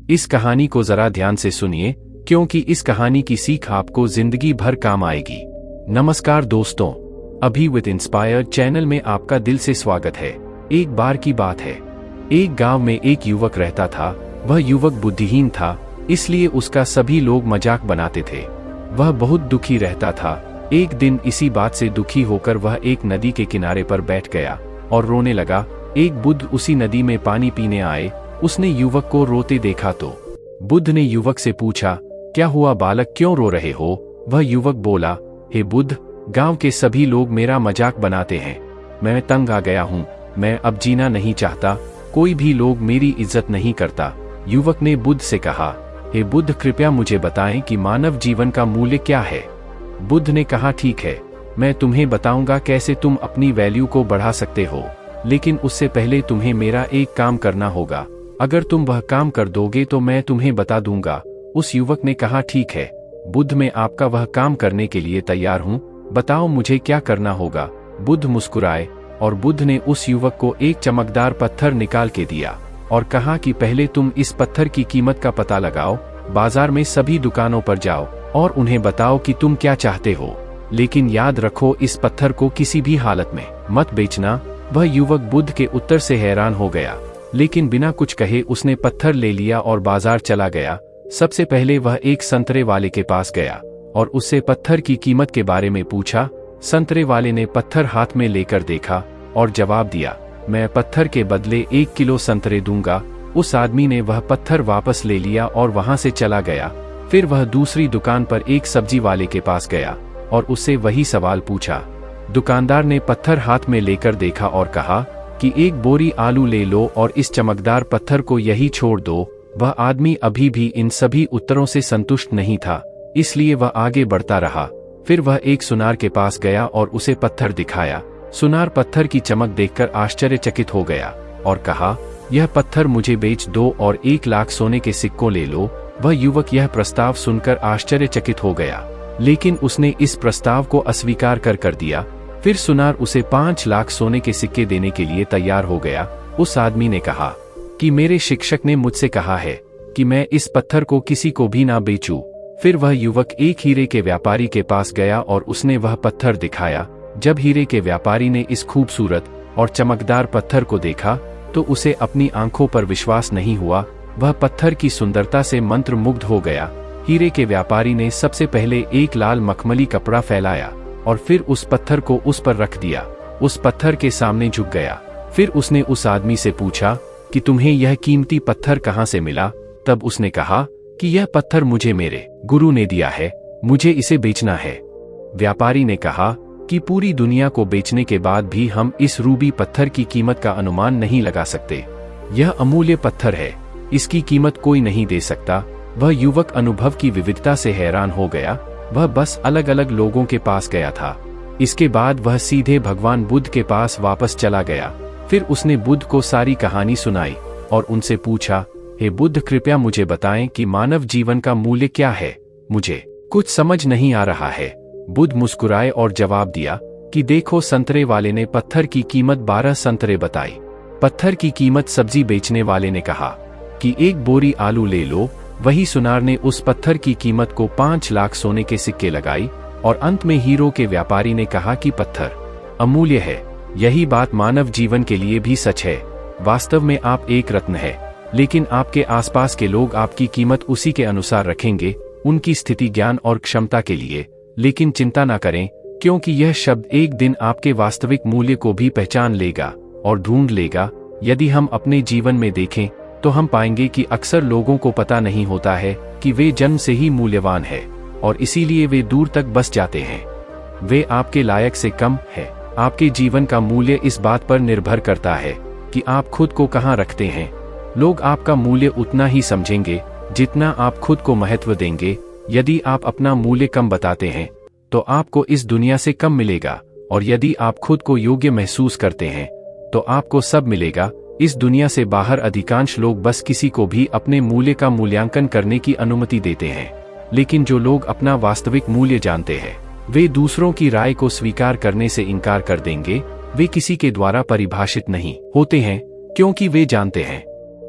इस कहानी को जरा ध्यान से सुनिए, क्योंकि इस कहानी की सीख आपको जिंदगी भर काम आएगी। नमस्कार दोस्तों, अभी विद इंस्पायर चैनल में आपका दिल से स्वागत है। एक बार की बात है, एक गांव में एक युवक रहता था। वह युवक बुद्धिहीन था, इसलिए उसका सभी लोग मजाक बनाते थे। वह बहुत दुखी रहता था। एक दिन इसी बात से दुखी होकर वह एक नदी के किनारे पर बैठ गया और रोने लगा। एक बुद्ध उसी नदी में पानी पीने आए। उसने युवक को रोते देखा तो बुद्ध ने युवक से पूछा, क्या हुआ बालक, क्यों रो रहे हो? वह युवक बोला, हे बुद्ध, गांव के सभी लोग मेरा मजाक बनाते हैं। मैं तंग आ गया हूँ, मैं अब जीना नहीं चाहता। कोई भी लोग मेरी इज्जत नहीं करता। युवक ने बुद्ध से कहा, हे बुद्ध, कृपया मुझे बताएं कि मानव जीवन का मूल्य क्या है। बुद्ध ने कहा, ठीक है, मैं तुम्हें बताऊंगा कैसे तुम अपनी वैल्यू को बढ़ा सकते हो, लेकिन उससे पहले तुम्हें मेरा एक काम करना होगा। अगर तुम वह काम कर दोगे तो मैं तुम्हें बता दूंगा। उस युवक ने कहा, ठीक है बुद्ध, मैं आपका वह काम करने के लिए तैयार हूँ। बताओ मुझे क्या करना होगा। बुद्ध मुस्कुराए और बुद्ध ने उस युवक को एक चमकदार पत्थर निकाल के दिया और कहा कि पहले तुम इस पत्थर की कीमत का पता लगाओ। बाजार में सभी दुकानों पर जाओ और उन्हें बताओ कि तुम क्या चाहते हो, लेकिन याद रखो इस पत्थर को किसी भी हालत में मत बेचना। वह युवक बुद्ध के उत्तर से हैरान हो गया, लेकिन बिना कुछ कहे उसने पत्थर ले लिया और बाजार चला गया। सबसे पहले वह एक संतरे वाले के पास गया और उससे पत्थर की कीमत के बारे में पूछा। संतरे वाले ने पत्थर हाथ में लेकर देखा और जवाब दिया, मैं पत्थर के बदले 1 किलो संतरे दूंगा। उस आदमी ने वह पत्थर वापस ले लिया और वहां से चला गया। फिर वह दूसरी दुकान पर एक सब्जी वाले के पास गया और उससे वही सवाल पूछा। दुकानदार ने पत्थर हाथ में लेकर देखा और कहा कि 1 बोरी आलू ले लो और इस चमकदार पत्थर को यही छोड़ दो। वह आदमी अभी भी इन सभी उत्तरों से संतुष्ट नहीं था, इसलिए वह आगे बढ़ता रहा। फिर वह एक सुनार के पास गया और उसे पत्थर दिखाया। सुनार पत्थर की चमक देखकर आश्चर्यचकित हो गया और कहा, यह पत्थर मुझे बेच दो और 1 लाख सोने के सिक्कों ले लो। वह युवक यह प्रस्ताव सुनकर आश्चर्यचकित हो गया, लेकिन उसने इस प्रस्ताव को अस्वीकार कर दिया। फिर सुनार उसे 5 लाख सोने के सिक्के देने के लिए तैयार हो गया। उस आदमी ने कहा कि मेरे शिक्षक ने मुझसे कहा है कि मैं इस पत्थर को किसी को भी ना बेचूं। फिर वह युवक एक हीरे के व्यापारी के पास गया और उसने वह पत्थर दिखाया। जब हीरे के व्यापारी ने इस खूबसूरत और चमकदार पत्थर को देखा तो उसे अपनी आंखों पर विश्वास नहीं हुआ। वह पत्थर की सुंदरता से मंत्रमुग्ध हो गया। हीरे के व्यापारी ने सबसे पहले एक लाल मखमली कपड़ा फैलाया और फिर उस पत्थर को उस पर रख दिया। उस पत्थर के सामने झुक गया। फिर उसने उस आदमी से पूछा कि तुम्हें यह कीमती पत्थर कहाँ से मिला? तब उसने कहा कि यह पत्थर मुझे मेरे गुरु ने दिया है, मुझे इसे बेचना है। व्यापारी ने कहा कि पूरी दुनिया को बेचने के बाद भी हम इस रूबी पत्थर की कीमत का अनुमान नहीं लगा सकते। यह अमूल्य पत्थर है, इसकी कीमत कोई नहीं दे सकता। वह युवक अनुभव की विविधता से हैरान हो गया। वह बस अलग अलग लोगों के पास गया था। इसके बाद वह सीधे भगवान बुद्ध के पास वापस चला गया। फिर उसने बुद्ध को सारी कहानी सुनाई और उनसे पूछा, हे बुद्ध, कृपया मुझे बताएं कि मानव जीवन का मूल्य क्या है। मुझे कुछ समझ नहीं आ रहा है। बुद्ध मुस्कुराए और जवाब दिया कि देखो, संतरे वाले ने पत्थर की कीमत 12 संतरे बताई। पत्थर की कीमत सब्जी बेचने वाले ने कहा कि 1 बोरी आलू ले लो। वही सुनार ने उस पत्थर की कीमत को 5 लाख सोने के सिक्के लगाई और अंत में हीरो के व्यापारी ने कहा कि पत्थर अमूल्य है। यही बात मानव जीवन के लिए भी सच है। वास्तव में आप एक रत्न है, लेकिन आपके आसपास के लोग आपकी कीमत उसी के अनुसार रखेंगे, उनकी स्थिति, ज्ञान और क्षमता के लिए। लेकिन चिंता ना करें, क्योंकि यह शब्द एक दिन आपके वास्तविक मूल्य को भी पहचान लेगा और ढूंढ लेगा। यदि हम अपने जीवन में देखें तो हम पाएंगे कि अक्सर लोगों को पता नहीं होता है कि वे जन्म से ही मूल्यवान है और इसीलिए वे दूर तक बस जाते हैं। वे आपके लायक से कम है। आपके जीवन का मूल्य इस बात पर निर्भर करता है कि आप खुद को कहाँ रखते हैं। लोग आपका मूल्य उतना ही समझेंगे जितना आप खुद को महत्व देंगे। यदि आप अपना मूल्य कम बताते हैं तो आपको इस दुनिया से कम मिलेगा, और यदि आप खुद को योग्य महसूस करते हैं तो आपको सब मिलेगा। इस दुनिया से बाहर अधिकांश लोग बस किसी को भी अपने मूल्य का मूल्यांकन करने की अनुमति देते हैं, लेकिन जो लोग अपना वास्तविक मूल्य जानते हैं वे दूसरों की राय को स्वीकार करने से इनकार कर देंगे। वे किसी के द्वारा परिभाषित नहीं होते हैं, क्योंकि वे जानते हैं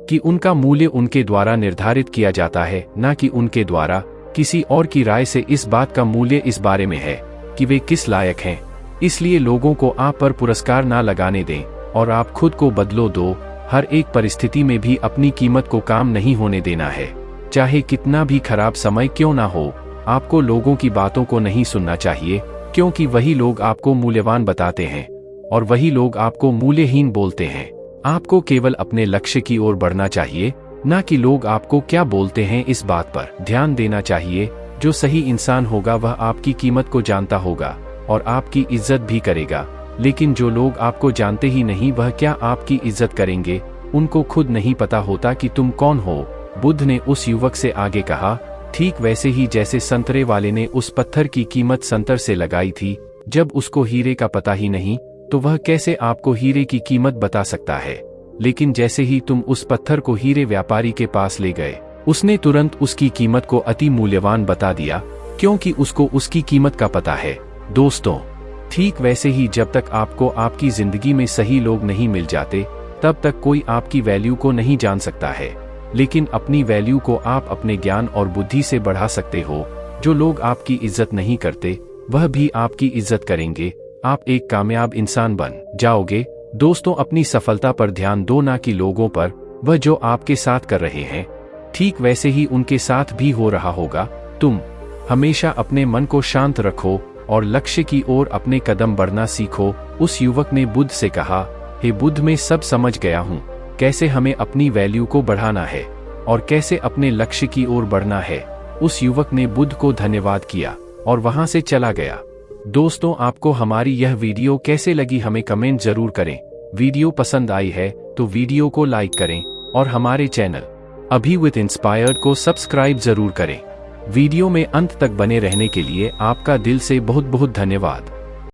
कि उनका मूल्य उनके द्वारा निर्धारित किया जाता है, ना कि उनके द्वारा किसी और की राय से। इस बात का मूल्य इस बारे में है कि वे किस लायक हैं। इसलिए लोगों को आप पर पुरस्कार ना लगाने दें और आप खुद को बदलो दो। हर एक परिस्थिति में भी अपनी कीमत को काम नहीं होने देना है, चाहे कितना भी खराब समय क्यों ना हो। आपको लोगों की बातों को नहीं सुनना चाहिए, क्योंकि वही लोग आपको मूल्यवान बताते हैं और वही लोग आपको मूल्यहीन बोलते हैं। आपको केवल अपने लक्ष्य की ओर बढ़ना चाहिए, ना कि लोग आपको क्या बोलते हैं इस बात पर ध्यान देना चाहिए। जो सही इंसान होगा वह आपकी कीमत को जानता होगा और आपकी इज्जत भी करेगा, लेकिन जो लोग आपको जानते ही नहीं वह क्या आपकी इज्जत करेंगे। उनको खुद नहीं पता होता कि तुम कौन हो। बुद्ध ने उस युवक से आगे कहा, ठीक वैसे ही जैसे संतरे वाले ने उस पत्थर की कीमत संतर से लगाई थी। जब उसको हीरे का पता ही नहीं तो वह कैसे आपको हीरे की कीमत बता सकता है। लेकिन जैसे ही तुम उस पत्थर को हीरे व्यापारी के पास ले गए, उसने तुरंत उसकी कीमत को अति मूल्यवान बता दिया, क्योंकि उसको उसकी कीमत का पता है। दोस्तों, ठीक वैसे ही जब तक आपको आपकी जिंदगी में सही लोग नहीं मिल जाते, तब तक कोई आपकी वैल्यू को नहीं जान सकता है। लेकिन अपनी वैल्यू को आप अपने ज्ञान और बुद्धि से बढ़ा सकते हो। जो लोग आपकी इज्जत नहीं करते, वह भी आपकी इज्जत करेंगे। आप एक कामयाब इंसान बन जाओगे। दोस्तों, अपनी सफलता पर ध्यान दो, ना कि लोगों पर। वह जो आपके साथ कर रहे हैं, ठीक वैसे ही उनके साथ भी हो रहा होगा। तुम हमेशा अपने मन को शांत रखो और लक्ष्य की ओर अपने कदम बढ़ना सीखो। उस युवक ने बुद्ध से कहा, हे बुद्ध, मैं सब समझ गया हूँ, कैसे हमें अपनी वैल्यू को बढ़ाना है और कैसे अपने लक्ष्य की ओर बढ़ना है। उस युवक ने बुद्ध को धन्यवाद किया और वहां से चला गया। दोस्तों, आपको हमारी यह वीडियो कैसे लगी हमें कमेंट जरूर करें। वीडियो पसंद आई है तो वीडियो को लाइक करें और हमारे चैनल अभी विद इंस्पायर्ड को सब्सक्राइब जरूर करें। वीडियो में अंत तक बने रहने के लिए आपका दिल से बहुत बहुत धन्यवाद।